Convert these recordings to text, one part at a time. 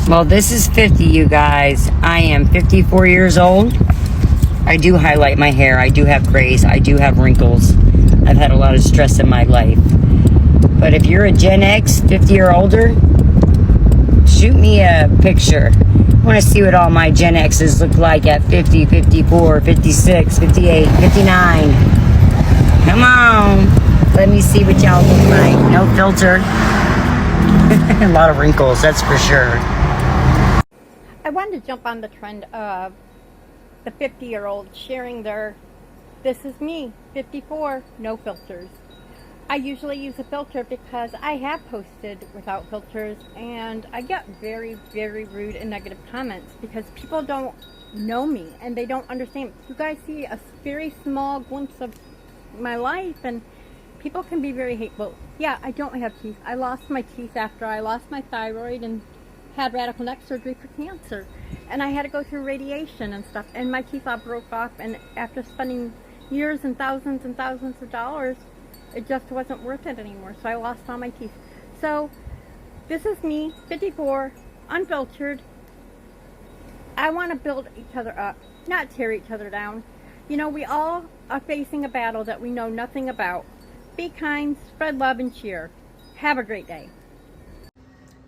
Well, this is 50, you guys. I am 54 years old. I do highlight my hair. I do have grays. I do have wrinkles. I've had a lot of stress in my life. But if you're a Gen X, 50 or older, shoot me a picture. I want to see what all my Gen X's look like at 50, 54, 56, 58, 59. Come on. Let me see what y'all look like. No filter. A lot of wrinkles, that's for sure. I wanted to jump on the trend of the 50-year-old sharing their, this is me, 54, no filters. I usually use a filter because I have posted without filters, and I get very, very rude and negative comments because people don't know me and they don't understand. You guys see a very small glimpse of my life, and people can be very hateful. Yeah, I don't have teeth. I lost my teeth after I lost my thyroid and had radical neck surgery for cancer, and I had to go through radiation and stuff, and my teeth all broke off, and after spending years and thousands of dollars, it just wasn't worth it anymore, so I lost all my teeth. So this is me, 54, unfiltered. I want to build each other up, not tear each other down. You know, we all are facing a battle that we know nothing about. Be kind, spread love, and cheer. Have a great day.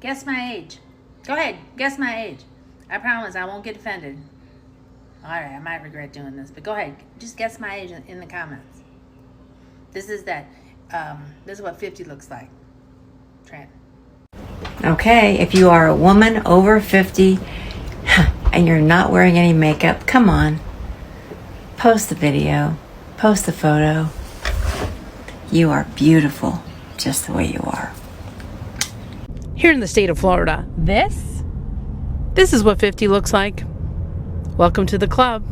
Guess my age. Go ahead, guess my age. I promise I won't get offended. Alright, I might regret doing this, but go ahead. Just guess my age in the comments. This is what 50 looks like. Trent. Okay, if you are a woman over 50 and you're not wearing any makeup, come on. Post the video. Post the photo. You are beautiful just the way you are. Here in the state of Florida, this is what 50 looks like. Welcome to the club.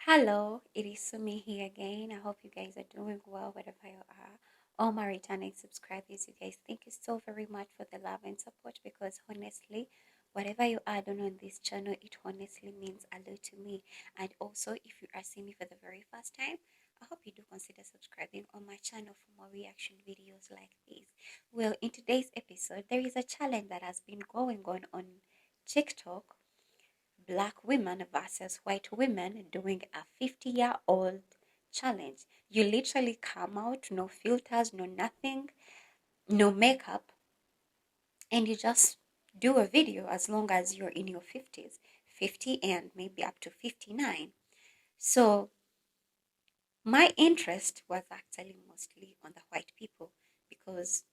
Hello, it is Sumi here again. I hope you guys are doing well wherever you are. All my returning subscribers, you guys, thank you so very much for the love and support, because honestly, whatever you add on this channel, it honestly means a lot to me. And also, if you are seeing me for the very first time, I hope you do consider subscribing on my channel for more reaction videos like this. Well, in today's episode, there is a challenge that has been going on TikTok. Black women versus white women doing a 50-year-old challenge. You literally come out, no filters, no nothing, no makeup, and you just do a video as long as you're in your 50s, 50 and maybe up to 59. So my interest was actually mostly on the white people, because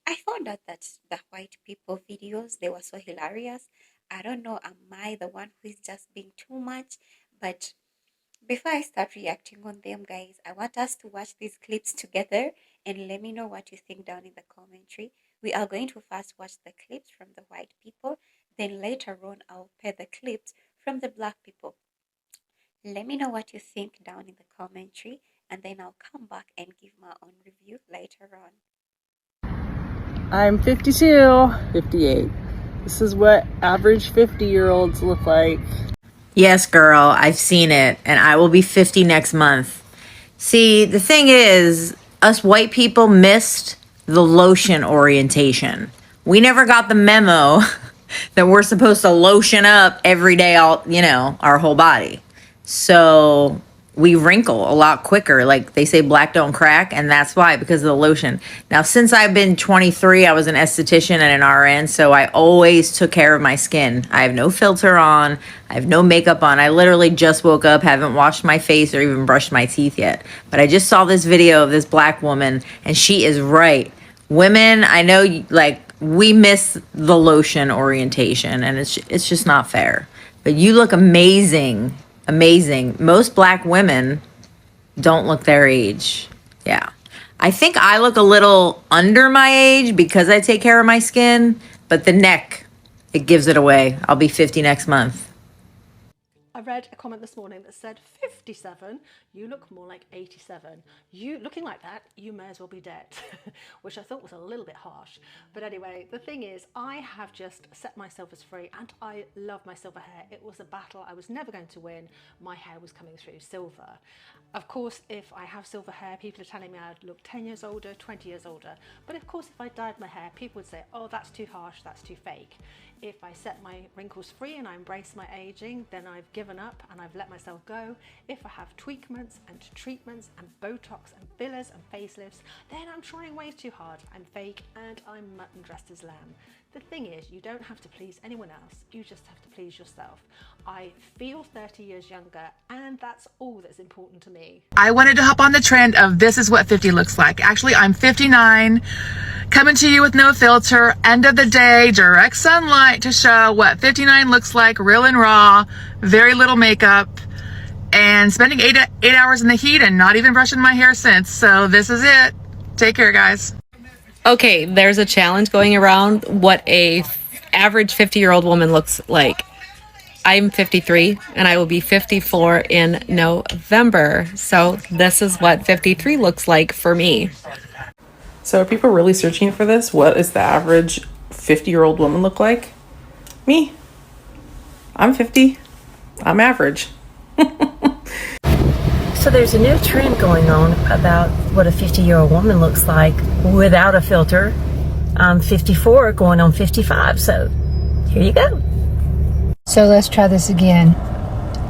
I found out that the white people videos, they were so hilarious. I don't know, am I the one who is just being too much? But before I start reacting on them, guys, I want us to watch these clips together and let me know what you think down in the commentary. We are going to first watch the clips from the white people, then later on I'll pair the clips from the black people. Let me know what you think down in the commentary, and then I'll come back and give my own review later on. I'm 52, 58. This is what average 50-year-olds look like. Yes, girl, I've seen it, and I will be 50 next month. See, the thing is, us white people missed the lotion orientation. We never got the memo that we're supposed to lotion up every day, our whole body. So we wrinkle a lot quicker. Like they say, black don't crack, and that's why, because of the lotion. Now, since I've been 23, I was an esthetician and an RN, so I always took care of my skin. I have no filter on. I have no makeup on. I literally just woke up, haven't washed my face or even brushed my teeth yet. But I just saw this video of this black woman, and she is right. Women, I know, we miss the lotion orientation, and it's just not fair. But you look amazing. Amazing. Most black women don't look their age. Yeah. I think I look a little under my age because I take care of my skin, but the neck, it gives it away. I'll be 50 next month. I read a comment this morning that said, 57, you look more like 87. You looking like that, you may as well be dead, which I thought was a little bit harsh. But anyway, the thing is, I have just set myself as free, and I love my silver hair. It was a battle I was never going to win. My hair was coming through silver. Of course, if I have silver hair, people are telling me I'd look 10 years older, 20 years older. But of course, if I dyed my hair, people would say, oh, that's too harsh, that's too fake. If I set my wrinkles free and I embrace my aging, then I've given up and I've let myself go. If I have tweakments and treatments and Botox and fillers and facelifts, then I'm trying way too hard. I'm fake and I'm mutton dressed as lamb. The thing is, you don't have to please anyone else, you just have to please yourself. I feel 30 years younger, and that's all that's important to me. I wanted to hop on the trend of this is what 50 looks like. Actually, I'm 59, coming to you with no filter, end of the day, direct sunlight to show what 59 looks like, real and raw, very little makeup, and spending eight hours in the heat and not even brushing my hair since. So this is it. Take care, guys. Okay, there's a challenge going around what a average 50-year-old woman looks like. I'm 53 and I will be 54 in November. So this is what 53 looks like for me. So are people really searching for this? What does the average 50-year-old woman look like? Me. I'm 50. I'm average. So there's a new trend going on about what a 50-year-old woman looks like without a filter. I'm 54 going on 55, so here you go. So let's try this again.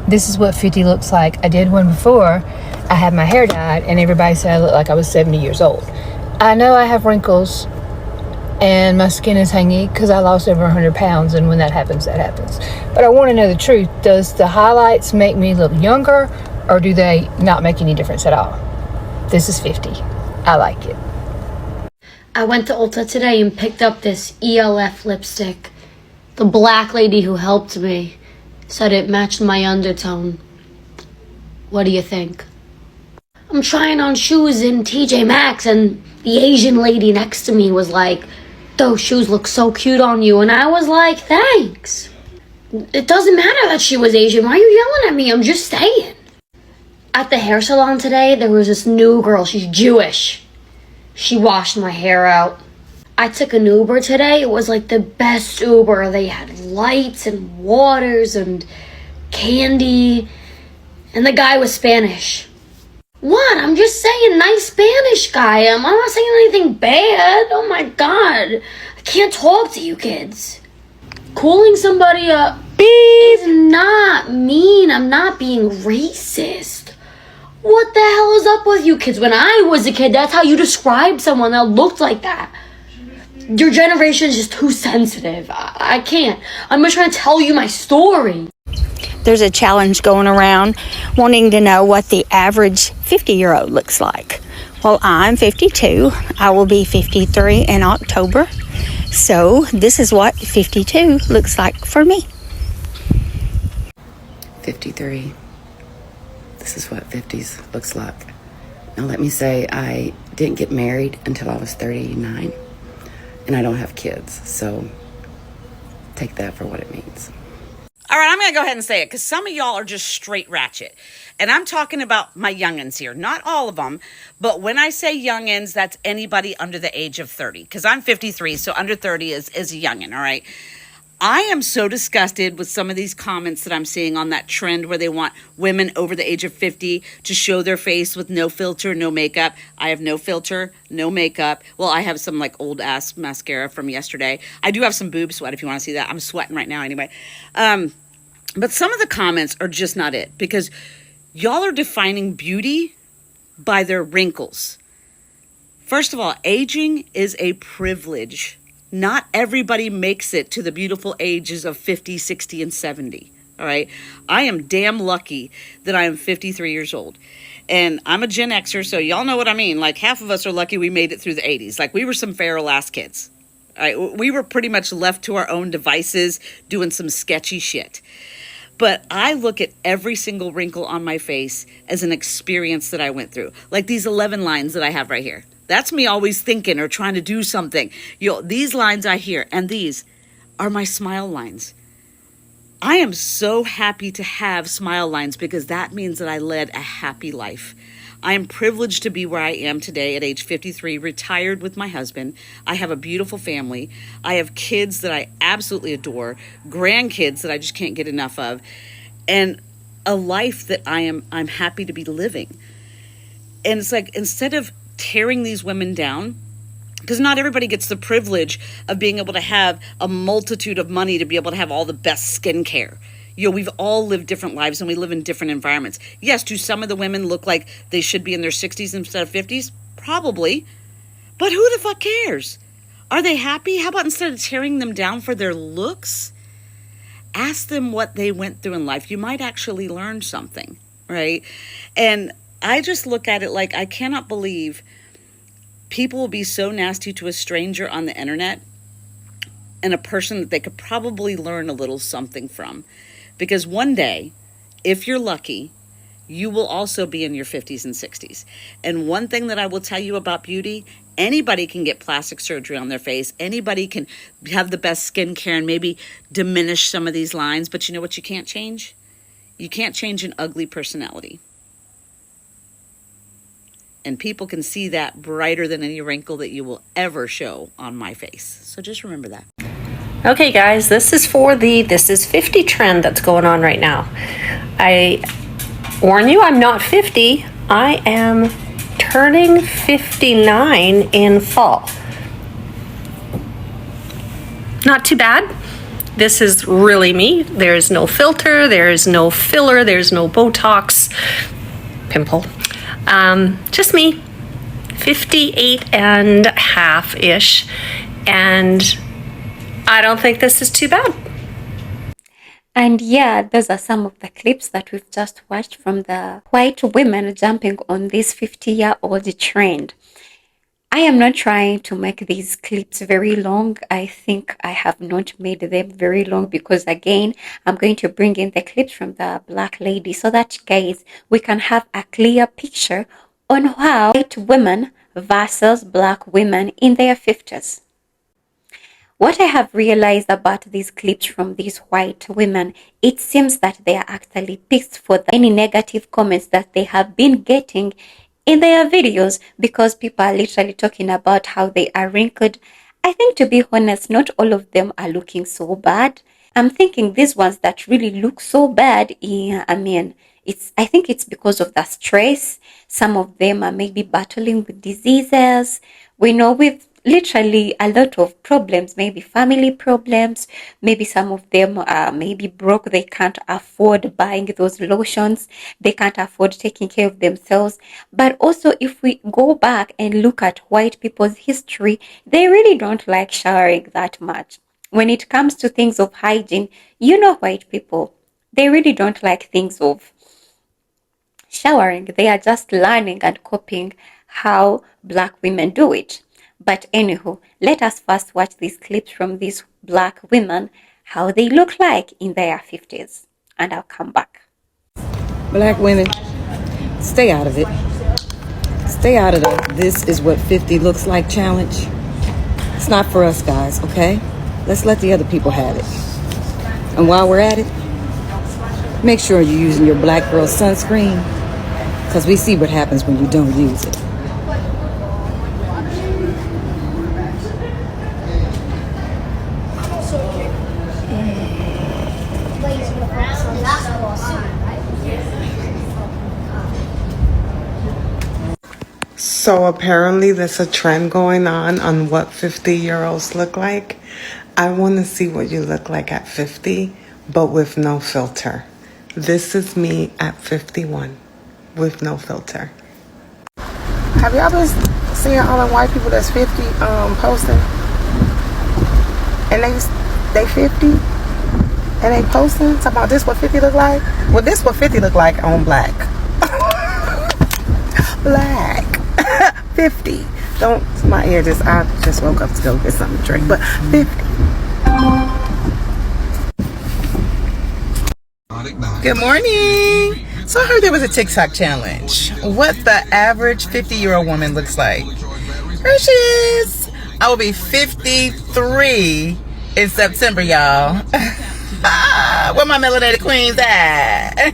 This is what 50 looks like. I did one before. I had my hair dyed and everybody said I looked like I was 70 years old. I know I have wrinkles and my skin is hangy because I lost over 100 pounds, and when that happens, that happens. But I want to know the truth. Does the highlights make me look younger, or do they not make any difference at all? This is 50. I like it. I went to Ulta today and picked up this ELF lipstick. The black lady who helped me said it matched my undertone. What do you think? I'm trying on shoes in TJ Maxx and the Asian lady next to me was like, "Those shoes look so cute on you." And I was like, "Thanks." It doesn't matter that she was Asian. Why are you yelling at me? I'm just saying. At the hair salon today, there was this new girl. She's Jewish. She washed my hair out. I took an Uber today. It was like the best Uber. They had lights and waters and candy. And the guy was Spanish. What? I'm just saying, nice Spanish guy. I'm not saying anything bad. Oh my God. I can't talk to you kids. Calling somebody a beep is not mean. I'm not being racist. What the hell is up with you kids? When I was a kid, that's how you described someone that looked like that. Your generation is just too sensitive. I can't. I'm just trying to tell you my story. There's a challenge going around wanting to know what the average 50-year-old looks like. Well, I'm 52. I will be 53 in October. So this is what 52 looks like for me. 53. This is what 50s looks like. Now let me say, I didn't get married until I was 39, and I don't have kids, so take that for what it means. All right, I'm going to go ahead and say it because some of y'all are just straight ratchet. And I'm talking about my youngins here. Not all of them, but when I say youngins, that's anybody under the age of 30. Because I'm 53, so under 30 is a youngin, all right? I am so disgusted with some of these comments that I'm seeing on that trend where they want women over the age of 50 to show their face with no filter, no makeup. I have no filter, no makeup. Well, I have some like old ass mascara from yesterday. I do have some boob sweat if you want to see that. I'm sweating right now anyway. But some of the comments are just not it, because y'all are defining beauty by their wrinkles. First of all, aging is a privilege. Not everybody makes it to the beautiful ages of 50, 60, and 70, all right? I am damn lucky that I am 53 years old. And I'm a Gen Xer, so y'all know what I mean. Like, half of us are lucky we made it through the 80s. Like, we were some feral-ass kids. All right? We were pretty much left to our own devices doing some sketchy shit. But I look at every single wrinkle on my face as an experience that I went through. Like these 11 lines that I have right here. That's me always thinking or trying to do something. These lines I hear, and these are my smile lines. I am so happy to have smile lines because that means that I led a happy life. I am privileged to be where I am today at age 53, retired with my husband. I have a beautiful family. I have kids that I absolutely adore, grandkids that I just can't get enough of, and a life that I'm happy to be living. And it's like, instead of tearing these women down Because not everybody gets the privilege of being able to have a multitude of money to be able to have all the best skincare. You know, we've all lived different lives and we live in different environments. Yes, do some of the women look like they should be in their 60s instead of 50s? Probably. But who the fuck cares? Are they happy? How about instead of tearing them down for their looks, ask them what they went through in life. You might actually learn something, right? And I just look at it like I cannot believe people will be so nasty to a stranger on the internet and a person that they could probably learn a little something from. Because one day, if you're lucky, you will also be in your 50s and 60s. And one thing that I will tell you about beauty, anybody can get plastic surgery on their face. Anybody can have the best skincare and maybe diminish some of these lines. But you know what you can't change? You can't change an ugly personality. And people can see that brighter than any wrinkle that you will ever show on my face. So just remember that. Okay, guys, this is for the This is 50 trend that's going on right now. I warn you, I'm not 50. I am turning 59 in fall. Not too bad. This is really me. There's no filter, there's no filler, there's no Botox, pimple. Just me, 58 and a half-ish, and I don't think this is too bad. And yeah, those are some of the clips that we've just watched from the white women jumping on this 50-year-old trend. I am not trying to make these clips very long. I think I have not made them very long because, again, I'm going to bring in the clips from the black lady so that, guys, we can have a clear picture on how white women versus black women in their 50s. What I have realized about these clips from these white women, it seems that they are actually pissed for any negative comments that they have been getting in their videos, because people are literally talking about how they are wrinkled. I think, to be honest, not all of them are looking so bad. I'm thinking these ones that really look so bad, I think it's because of the stress. Some of them are maybe battling with diseases. We know with literally a lot of problems, maybe family problems, maybe some of them are maybe broke, they can't afford buying those lotions, they can't afford taking care of themselves. But also, if we go back and look at white people's history, they really don't like showering that much. When it comes to things of hygiene, white people, they really don't like things of showering. They are just learning and copying how black women do it. But anywho, let us first watch these clips from these black women, how they look like in their 50s, and I'll come back. Black women, stay out of it. Stay out of the "this is what 50 looks like" challenge. It's not for us, guys, okay? Let's let the other people have it. And while we're at it, make sure you're using your black girl sunscreen, because we see what happens when you don't use it. So apparently there's a trend going on what 50-year-olds look like. I want to see what you look like at 50, but with no filter. This is me at 51 with no filter. Have y'all been seeing all the white people that's 50 posting? And they 50 and they posting talking about this what 50 look like? Well, this what 50 look like on black. Black. 50. Don't, my ear I just woke up to go get something to drink, but 50. Good morning. So I heard there was a TikTok challenge. What the average 50-year-old woman looks like. Here she is. I will be 53 in September, y'all. Where my melanated queens at?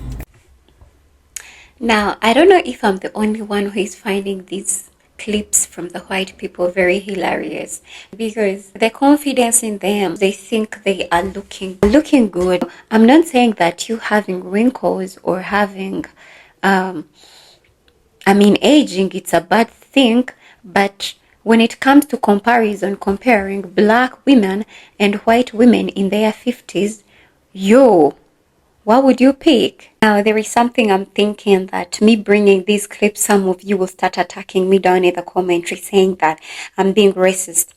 Now, I don't know if I'm the only one who is finding these clips from the white people very hilarious, because the confidence in them, they think they are looking good. I'm not saying that you having wrinkles or having aging, it's a bad thing, but when it comes to comparison, comparing black women and white women in their 50s, what would you pick? Now, there is something I'm thinking that me bringing these clips, some of you will start attacking me down in the commentary saying that I'm being racist.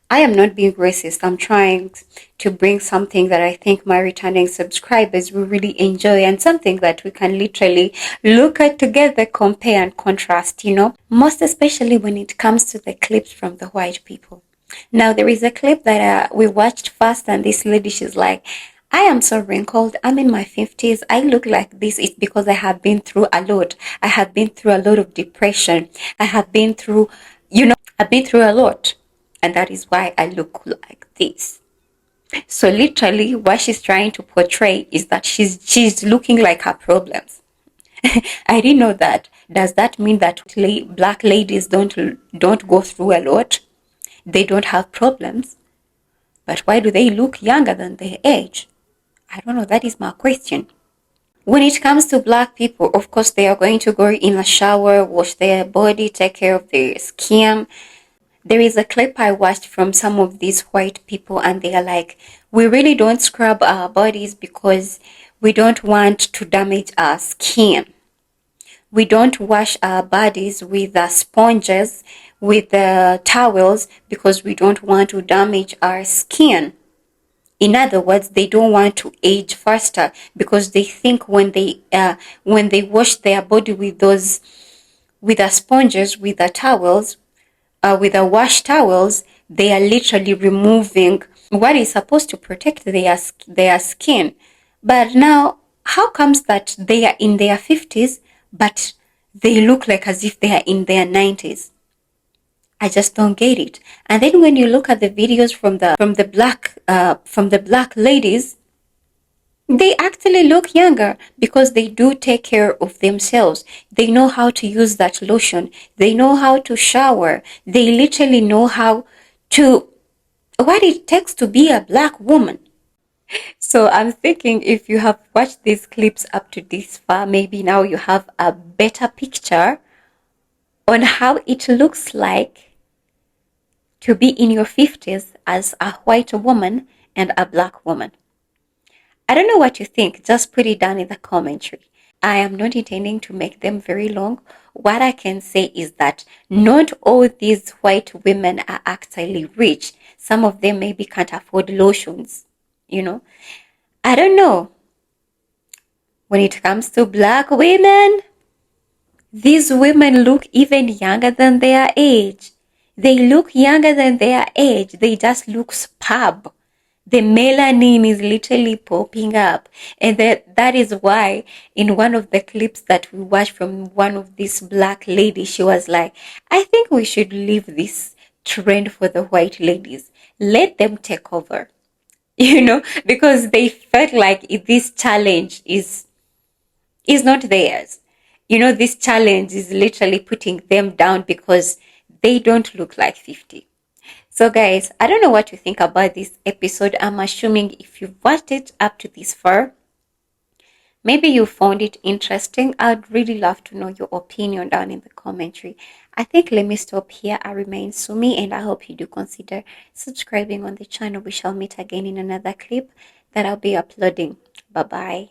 I am not being racist. I'm trying to bring something that I think my returning subscribers will really enjoy and something that we can literally look at together, compare and contrast, most especially when it comes to the clips from the white people. Now, there is a clip that we watched first, and this lady, she's like, I am so wrinkled. I'm in my 50s. I look like this. It's because I have been through a lot. I have been through a lot of depression. I have been through, I've been through a lot. And that is why I look like this. So literally what she's trying to portray is that she's looking like her problems. I didn't know that. Does that mean that black ladies don't go through a lot? They don't have problems? But why do they look younger than their age? I don't know. That is my question. When it comes to black people, of course, they are going to go in the shower, wash their body, take care of their skin. There is a clip I watched from some of these white people, and they are like, we really don't scrub our bodies because we don't want to damage our skin. We don't wash our bodies with sponges, with towels, because we don't want to damage our skin. In other words, they don't want to age faster because they think when they wash their body with the sponges, with the towels, with the wash towels, they are literally removing what is supposed to protect their skin. But now, how comes that they are in their 50s, but they look like as if they are in their 90s? I just don't get it. And then when you look at the videos from the black ladies, they actually look younger because they do take care of themselves. They know how to use that lotion. They know how to shower. They literally know what it takes to be a black woman. So I'm thinking if you have watched these clips up to this far, maybe now you have a better picture on how it looks like to be in your 50s as a white woman and a black woman. I don't know what you think. Just put it down in the commentary. I am not intending to make them very long. What I can say is that not all these white women are actually rich. Some of them maybe can't afford lotions, I don't know. When it comes to black women, these women look even younger than their age. They look younger than their age. They just look superb. The melanin is literally popping up. And that is why in one of the clips that we watched from one of these black ladies, she was like, I think we should leave this trend for the white ladies. Let them take over. Because they felt like this challenge is not theirs. This challenge is literally putting them down because they don't look like 50. So guys, I don't know what you think about this episode. I'm assuming if you've watched it up to this far, maybe you found it interesting. I'd really love to know your opinion down in the commentary. I think let me stop here. I remain Sumi, and I hope you do consider subscribing on the channel. We shall meet again in another clip that I'll be uploading. Bye-bye.